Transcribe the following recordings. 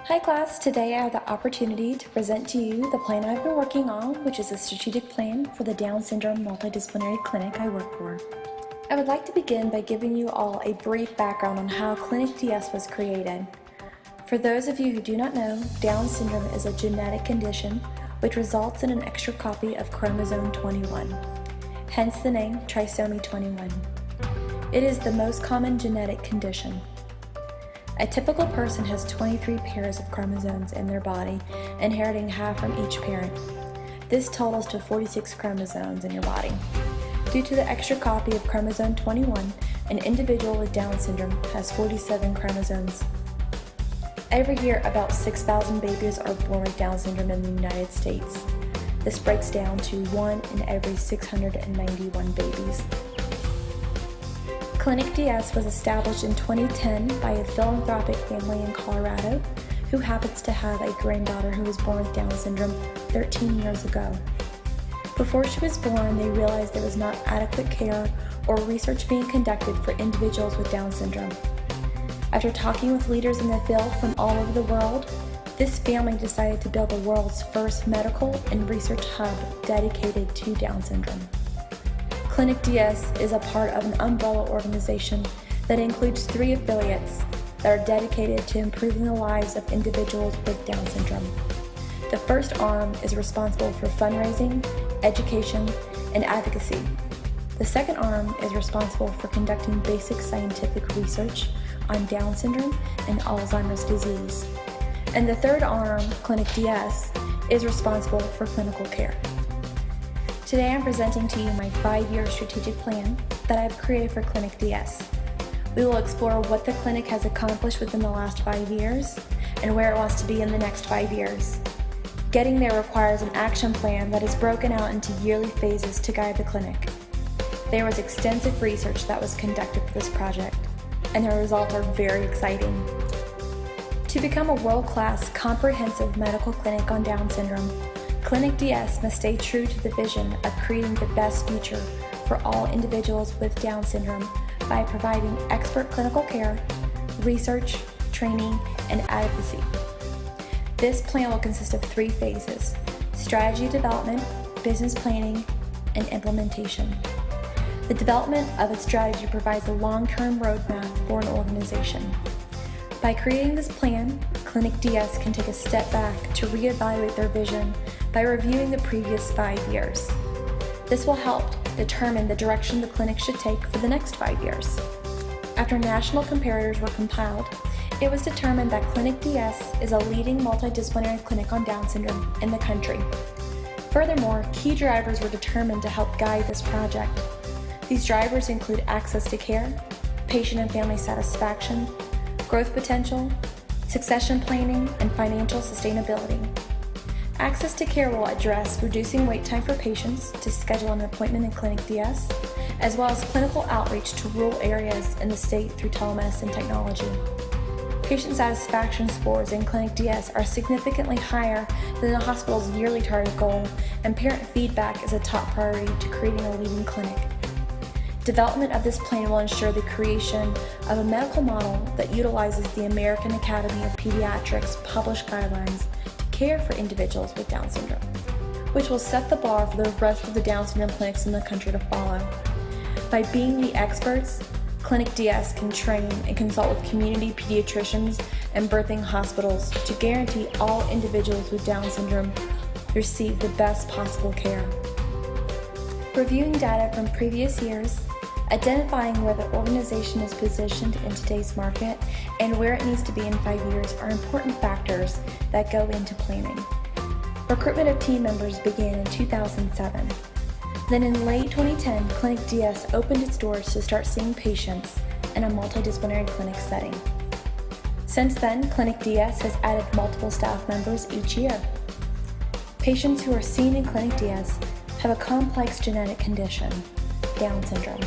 Hi class, today I have the opportunity to present to you the plan I've been working on, which is a strategic plan for the Down Syndrome Multidisciplinary Clinic I work for. I would like to begin by giving you all a brief background on how Clinic DS was created. For those of you who do not know, Down syndrome is a genetic condition which results in an extra copy of chromosome 21, hence the name trisomy 21. It is the most common genetic condition. A typical person has 23 pairs of chromosomes in their body, inheriting half from each parent. This totals to 46 chromosomes in your body. Due to the extra copy of chromosome 21, an individual with Down syndrome has 47 chromosomes. Every year, about 6,000 babies are born with Down syndrome in the United States. This breaks down to 1 in every 691 babies. Clinic DS was established in 2010 by a philanthropic family in Colorado who happens to have a granddaughter who was born with Down syndrome 13 years ago. Before she was born, they realized there was not adequate care or research being conducted for individuals with Down syndrome. After talking with leaders in the field from all over the world, this family decided to build the world's first medical and research hub dedicated to Down syndrome. Clinic DS is a part of an umbrella organization that includes 3 affiliates that are dedicated to improving the lives of individuals with Down syndrome. The first arm is responsible for fundraising, education, and advocacy. The second arm is responsible for conducting basic scientific research on Down syndrome and Alzheimer's disease. And the third arm, Clinic DS, is responsible for clinical care. Today I'm presenting to you my 5-year strategic plan that I've created for Clinic DS. We will explore what the clinic has accomplished within the last 5 years and where it wants to be in the next 5 years. Getting there requires an action plan that is broken out into yearly phases to guide the clinic. There was extensive research that was conducted for this project, and the results are very exciting. To become a world-class, comprehensive medical clinic on Down syndrome, Clinic DS must stay true to the vision of creating the best future for all individuals with Down syndrome by providing expert clinical care, research, training, and advocacy. This plan will consist of 3 phases: strategy development, business planning, and implementation. The development of its strategy provides a long-term roadmap for an organization. By creating this plan, Clinic DS can take a step back to reevaluate their vision by reviewing the previous 5 years. This will help determine the direction the clinic should take for the next 5 years. After national comparators were compiled, it was determined that Clinic DS is a leading multidisciplinary clinic on Down syndrome in the country. Furthermore, key drivers were determined to help guide this project. These drivers include access to care, patient and family satisfaction, growth potential, succession planning, and financial sustainability. Access to care will address reducing wait time for patients to schedule an appointment in Clinic DS, as well as clinical outreach to rural areas in the state through telemedicine technology. Patient satisfaction scores in Clinic DS are significantly higher than the hospital's yearly target goal, and parent feedback is a top priority to creating a leading clinic. Development of this plan will ensure the creation of a medical model that utilizes the American Academy of Pediatrics published guidelines to care for individuals with Down syndrome, which will set the bar for the rest of the Down syndrome clinics in the country to follow. By being the experts, Clinic DS can train and consult with community pediatricians and birthing hospitals to guarantee all individuals with Down syndrome receive the best possible care. Reviewing data from previous years, identifying where the organization is positioned in today's market and where it needs to be in 5 years are important factors that go into planning. Recruitment of team members began in 2007. Then in late 2010, Clinic DS opened its doors to start seeing patients in a multidisciplinary clinic setting. Since then, Clinic DS has added multiple staff members each year. Patients who are seen in Clinic DS have a complex genetic condition, Down syndrome,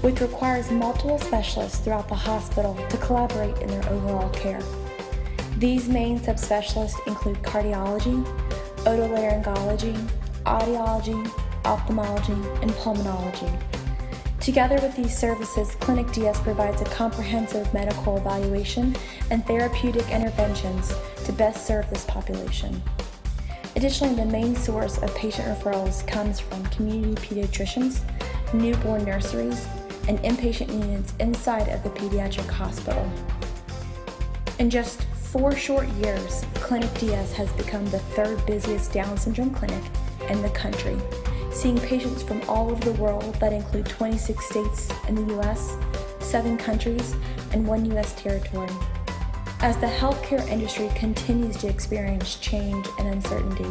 which requires multiple specialists throughout the hospital to collaborate in their overall care. These main subspecialists include cardiology, otolaryngology, audiology, ophthalmology, and pulmonology. Together with these services, Clinic DS provides a comprehensive medical evaluation and therapeutic interventions to best serve this population. Additionally, the main source of patient referrals comes from community pediatricians, newborn nurseries, and inpatient units inside of the pediatric hospital. In just 4 short years, Clinic DS has become the 3rd busiest Down syndrome clinic in the country, seeing patients from all over the world that include 26 states in the U.S., 7 countries, and 1 U.S. territory. As the healthcare industry continues to experience change and uncertainty,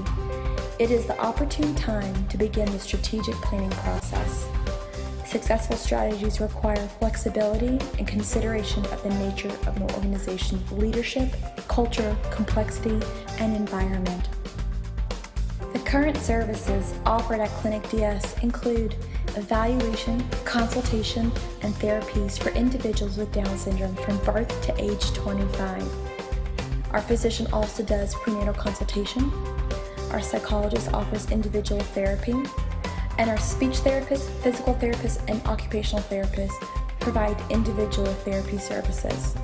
it is the opportune time to begin the strategic planning process. Successful strategies require flexibility and consideration of the nature of an organization's leadership, culture, complexity, and environment. The current services offered at Clinic DS include evaluation, consultation, and therapies for individuals with Down syndrome from birth to age 25. Our physician also does prenatal consultation. Our psychologist offers individual therapy. And our speech therapist, physical therapist, and occupational therapist provide individual therapy services.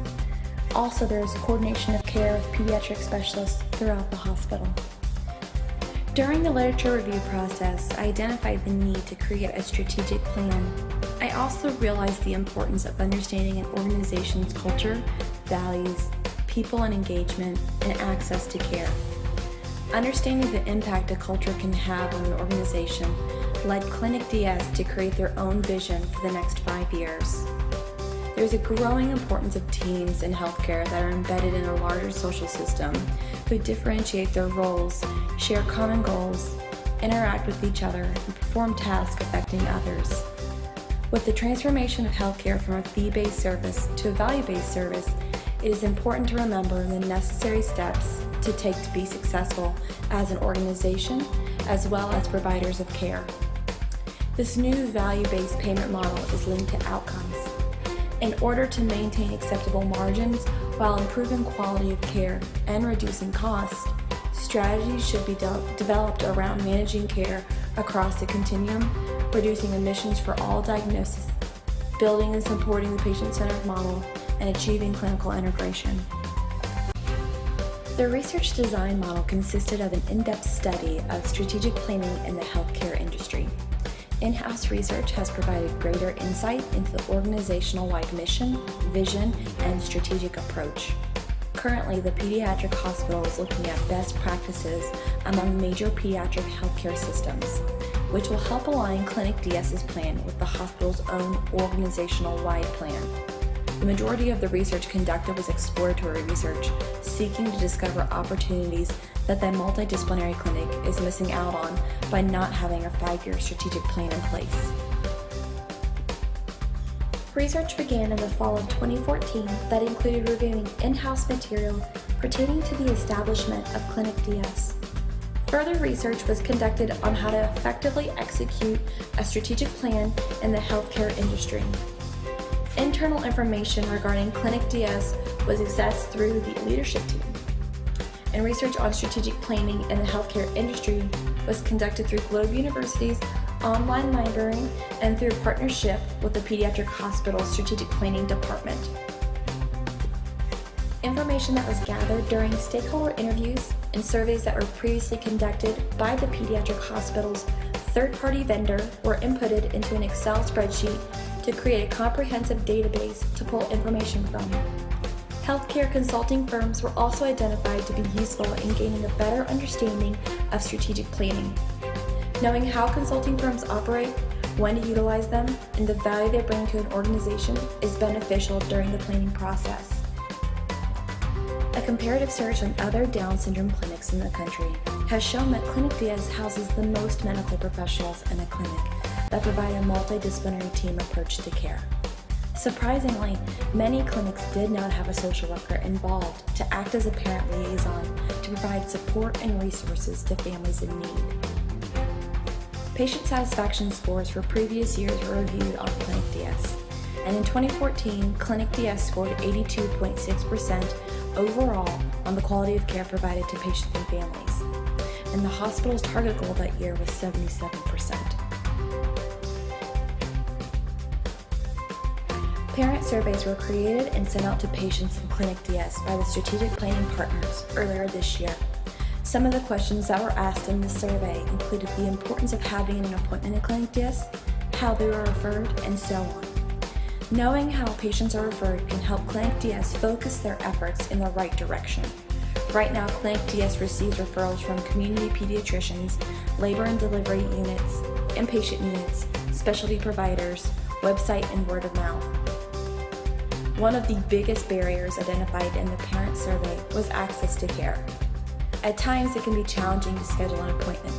Also, there is coordination of care with pediatric specialists throughout the hospital. During the literature review process, I identified the need to create a strategic plan. I also realized the importance of understanding an organization's culture, values, people and engagement, and access to care. Understanding the impact a culture can have on an organization led Clinic DS to create their own vision for the next 5 years. There's a growing importance of teams in healthcare that are embedded in a larger social system who differentiate their roles, share common goals, interact with each other, and perform tasks affecting others. With the transformation of healthcare from a fee-based service to a value-based service, it is important to remember the necessary steps to take to be successful as an organization as well as providers of care. This new value-based payment model is linked to outcomes. In order to maintain acceptable margins while improving quality of care and reducing costs, strategies should be developed around managing care across the continuum, reducing emissions for all diagnoses, building and supporting the patient-centered model, and achieving clinical integration. The research design model consisted of an in-depth study of strategic planning in the healthcare industry. In-house research has provided greater insight into the organizational-wide mission, vision, and strategic approach. Currently, the pediatric hospital is looking at best practices among major pediatric healthcare systems, which will help align Clinic DS's plan with the hospital's own organizational-wide plan. The majority of the research conducted was exploratory research, seeking to discover opportunities that the multidisciplinary clinic is missing out on by not having a 5-year strategic plan in place. Research began in the fall of 2014 that included reviewing in-house material pertaining to the establishment of Clinic DS. Further research was conducted on how to effectively execute a strategic plan in the healthcare industry. Internal information regarding Clinic DS was accessed through the leadership team, and research on strategic planning in the healthcare industry was conducted through Globe University's online library and through partnership with the Pediatric Hospital Strategic Planning Department. Information that was gathered during stakeholder interviews and surveys that were previously conducted by the Pediatric Hospital's third-party vendor were inputted into an Excel spreadsheet to create a comprehensive database to pull information from. Healthcare consulting firms were also identified to be useful in gaining a better understanding of strategic planning. Knowing how consulting firms operate, when to utilize them, and the value they bring to an organization is beneficial during the planning process. A comparative search on other Down syndrome clinics in the country has shown that Clinic DS houses the most medical professionals in a clinic that provide a multidisciplinary team approach to care. Surprisingly, many clinics did not have a social worker involved to act as a parent liaison to provide support and resources to families in need. Patient satisfaction scores for previous years were reviewed on Clinic DS, and in 2014, Clinic DS scored 82.6% overall on the quality of care provided to patients and families, and the hospital's target goal that year was 77%. Parent surveys were created and sent out to patients in Clinic DS by the strategic planning partners earlier this year. Some of the questions that were asked in this survey included the importance of having an appointment in Clinic DS, how they were referred, and so on. Knowing how patients are referred can help Clinic DS focus their efforts in the right direction. Right now, Clinic DS receives referrals from community pediatricians, labor and delivery units, inpatient units, specialty providers, website, and word of mouth. One of the biggest barriers identified in the parent survey was access to care. At times, it can be challenging to schedule an appointment.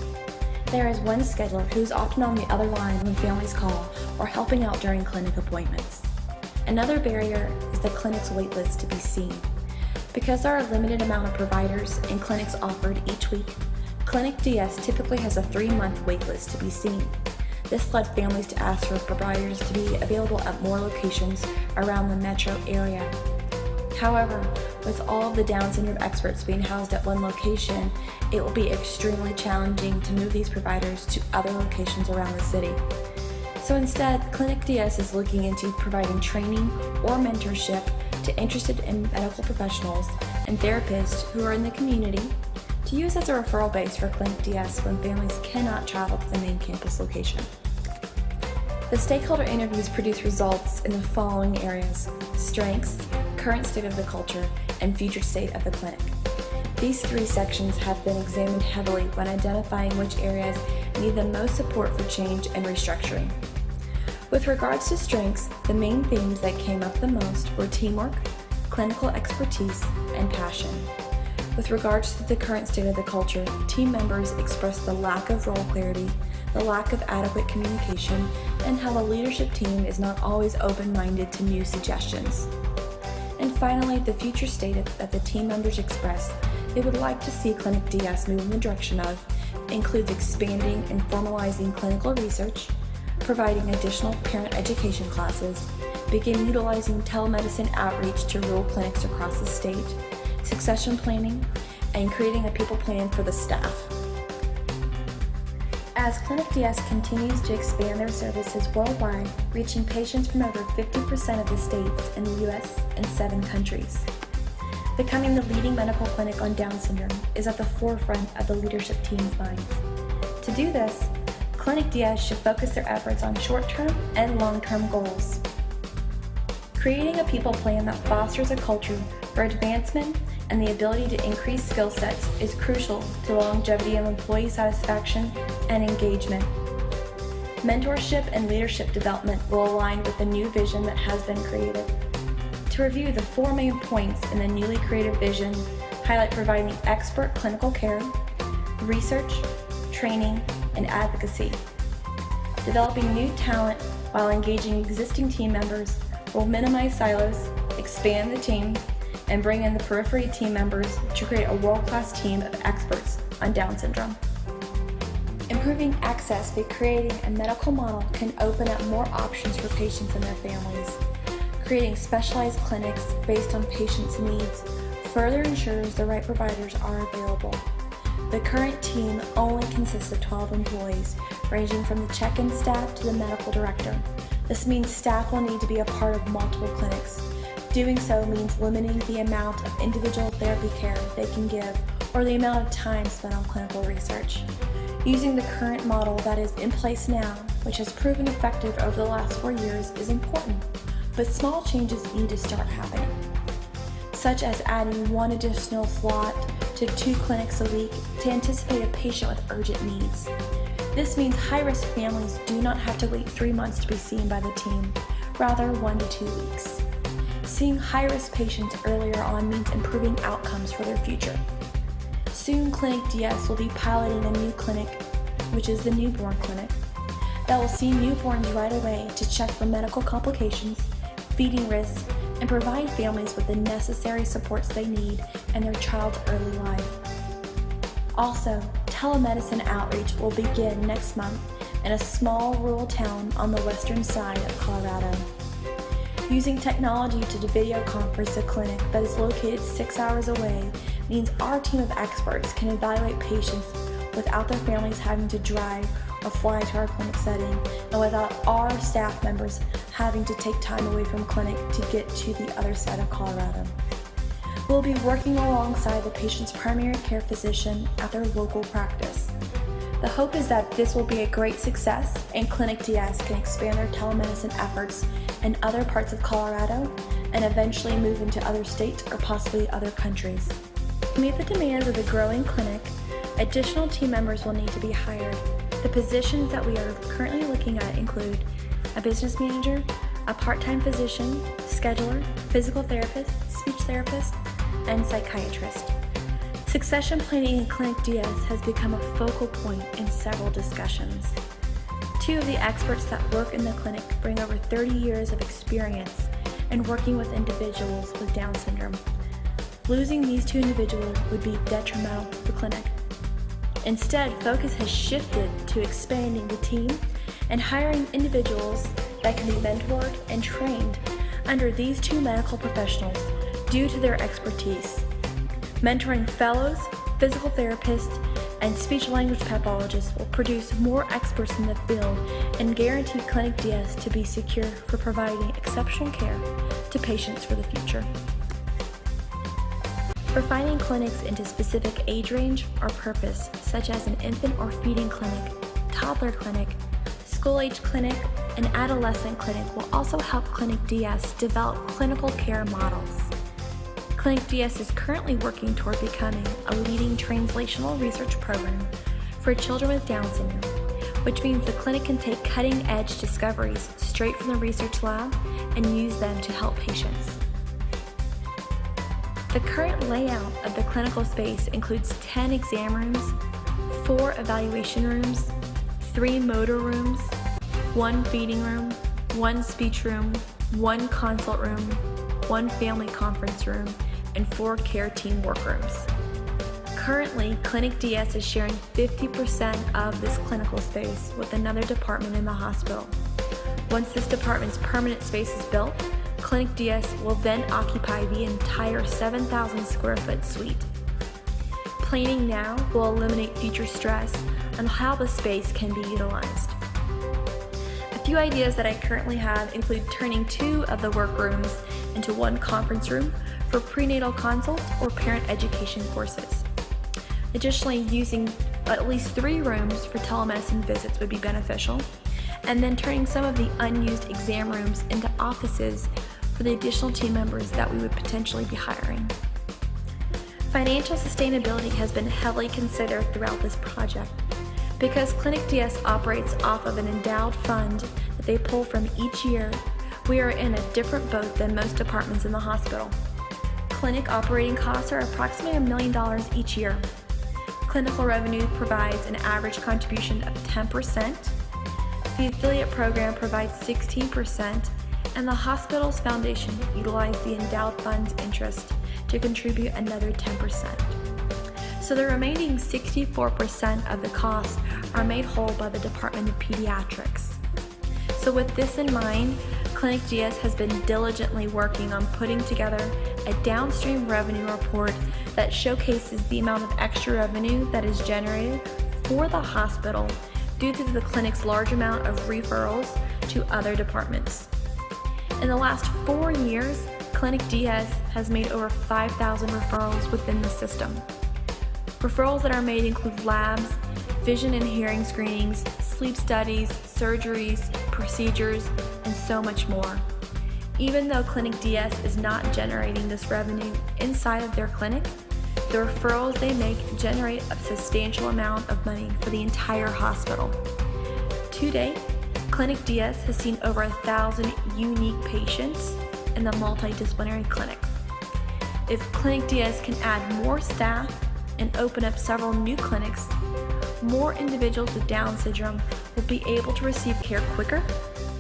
There is one scheduler who is often on the other line when families call or helping out during clinic appointments. Another barrier is the clinic's waitlist to be seen. Because there are a limited amount of providers and clinics offered each week, Clinic DS typically has a 3-month waitlist to be seen. This led families to ask for providers to be available at more locations around the metro area. However, with all of the Down syndrome experts being housed at one location, it will be extremely challenging to move these providers to other locations around the city. So instead, Clinic DS is looking into providing training or mentorship to interested in medical professionals and therapists who are in the community to use as a referral base for Clinic DS when families cannot travel to the main campus location. The stakeholder interviews produce results in the following areas: strengths, current state of the culture, and future state of the clinic. These 3 sections have been examined heavily when identifying which areas need the most support for change and restructuring. With regards to strengths, the main themes that came up the most were teamwork, clinical expertise, and passion. With regards to the current state of the culture, team members expressed the lack of role clarity, the lack of adequate communication, and how the leadership team is not always open-minded to new suggestions. And finally, the future state that the team members expressed they would like to see Clinic DS move in the direction of includes expanding and formalizing clinical research, providing additional parent education classes, begin utilizing telemedicine outreach to rural clinics across the state, succession planning, and creating a people plan for the staff. As Clinic DS continues to expand their services worldwide, reaching patients from over 50% of the states in the US and 7 countries. Becoming the leading medical clinic on Down syndrome is at the forefront of the leadership team's minds. To do this, Clinic DS should focus their efforts on short-term and long-term goals. Creating a people plan that fosters a culture for advancement and the ability to increase skill sets is crucial to the longevity of employee satisfaction and engagement. Mentorship and leadership development will align with the new vision that has been created. To review, the 4 main points in the newly created vision highlight providing expert clinical care, research, training, and advocacy. Developing new talent while engaging existing team members will minimize silos, expand the team, and bring in the periphery team members to create a world-class team of experts on Down syndrome. Improving access by creating a medical model can open up more options for patients and their families. Creating specialized clinics based on patients' needs further ensures the right providers are available. The current team only consists of 12 employees, ranging from the check-in staff to the medical director. This means staff will need to be a part of multiple clinics. Doing so means limiting the amount of individual therapy care they can give or the amount of time spent on clinical research. Using the current model that is in place now, which has proven effective over the last 4 years, is important, but small changes need to start happening, such as adding 1 additional slot to 2 clinics a week to anticipate a patient with urgent needs. This means high-risk families do not have to wait 3 months to be seen by the team, rather 1 to 2 weeks. Seeing high-risk patients earlier on means improving outcomes for their future. Soon, Clinic DS will be piloting a new clinic, which is the newborn clinic, that will see newborns right away to check for medical complications, feeding risks, and provide families with the necessary supports they need in their child's early life. Also, telemedicine outreach will begin next month in a small rural town on the western side of Colorado. Using technology to video conference a clinic that is located 6 hours away means our team of experts can evaluate patients without their families having to drive or fly to our clinic setting, and without our staff members having to take time away from clinic to get to the other side of Colorado. We'll be working alongside the patient's primary care physician at their local practice. The hope is that this will be a great success and Clinic DS can expand their telemedicine efforts in other parts of Colorado and eventually move into other states or possibly other countries. To meet the demands of the growing clinic, additional team members will need to be hired. The positions that we are currently looking at include a business manager, a part-time physician, scheduler, physical therapist, speech therapist, and psychiatrist. Succession planning in Clinic DS has become a focal point in several discussions. Two of the experts that work in the clinic bring over 30 years of experience in working with individuals with Down syndrome. Losing these two individuals would be detrimental to the clinic. Instead, focus has shifted to expanding the team and hiring individuals that can be mentored and trained under these two medical professionals due to their expertise. Mentoring fellows, physical therapists, and speech-language pathologists will produce more experts in the field and guarantee Clinic DS to be secure for providing exceptional care to patients for the future. Refining clinics into specific age range or purpose, such as an infant or feeding clinic, toddler clinic, school-age clinic, and adolescent clinic will also help Clinic DS develop clinical care models. Clinic DS is currently working toward becoming a leading translational research program for children with Down syndrome, which means the clinic can take cutting-edge discoveries straight from the research lab and use them to help patients. The current layout of the clinical space includes 10 exam rooms, 4 evaluation rooms, 3 motor rooms, 1 feeding room, 1 speech room, 1 consult room, 1 family conference room, and 4 care team workrooms. Currently, Clinic DS is sharing 50% of this clinical space with another department in the hospital. Once this department's permanent space is built, Clinic DS will then occupy the entire 7,000 square foot suite. Planning now will eliminate future stress on how the space can be utilized. A few ideas that I currently have include turning 2 of the workrooms into 1 conference room for prenatal consults or parent education courses. Additionally, using at least 3 rooms for telemedicine visits would be beneficial, and then turning some of the unused exam rooms into offices for the additional team members that we would potentially be hiring. Financial sustainability has been heavily considered throughout this project. Because Clinic DS operates off of an endowed fund that they pull from each year, we are in a different boat than most departments in the hospital. Clinic operating costs are approximately $1 million each year. Clinical revenue provides an average contribution of 10%. The affiliate program provides 16%, and the hospital's foundation utilizes the endowed fund's interest to contribute another 10%. So the remaining 64% of the costs are made whole by the Department of Pediatrics. So with this in mind, Clinic DS has been diligently working on putting together a downstream revenue report that showcases the amount of extra revenue that is generated for the hospital due to the clinic's large amount of referrals to other departments. In the last 4 years, Clinic DS has made over 5,000 referrals within the system. Referrals that are made include labs, vision and hearing screenings, sleep studies, surgeries, procedures, and so much more. Even though Clinic DS is not generating this revenue inside of their clinic, the referrals they make generate a substantial amount of money for the entire hospital. To date, Clinic DS has seen over 1,000 unique patients in the multidisciplinary clinic. If Clinic DS can add more staff and open up several new clinics, more individuals with Down syndrome will be able to receive care quicker,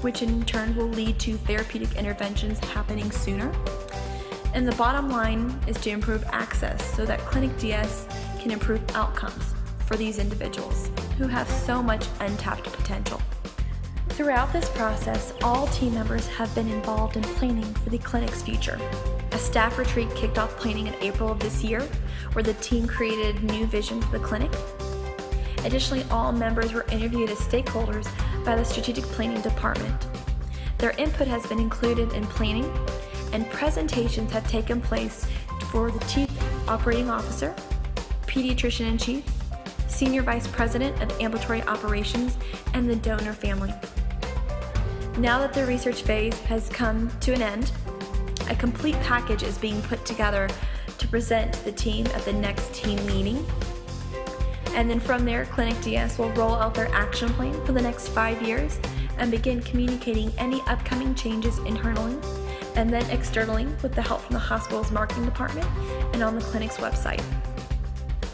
which in turn will lead to therapeutic interventions happening sooner. And the bottom line is to improve access so that Clinic DS can improve outcomes for these individuals who have so much untapped potential. Throughout this process, all team members have been involved in planning for the clinic's future. A staff retreat kicked off planning in April of this year, where the team created a new vision for the clinic. Additionally, all members were interviewed as stakeholders by the Strategic Planning Department. Their input has been included in planning, and presentations have taken place for the Chief Operating Officer, Pediatrician-in-Chief, Senior Vice President of Ambulatory Operations, and the donor family. Now that the research phase has come to an end, a complete package is being put together to present to the team at the next team meeting. And then from there, Clinic DS will roll out their action plan for the next 5 years and begin communicating any upcoming changes internally and then externally with the help from the hospital's marketing department and on the clinic's website.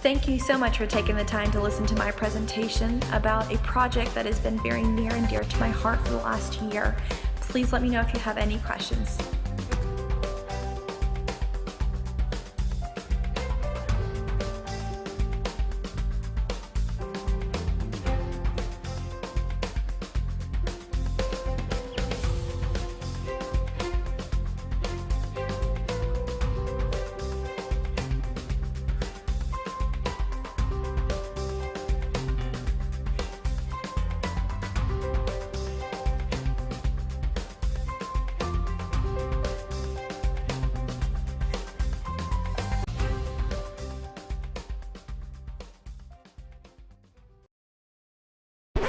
Thank you so much for taking the time to listen to my presentation about a project that has been very near and dear to my heart for the last year. Please let me know if you have any questions.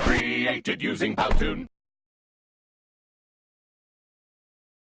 Created using Powtoon.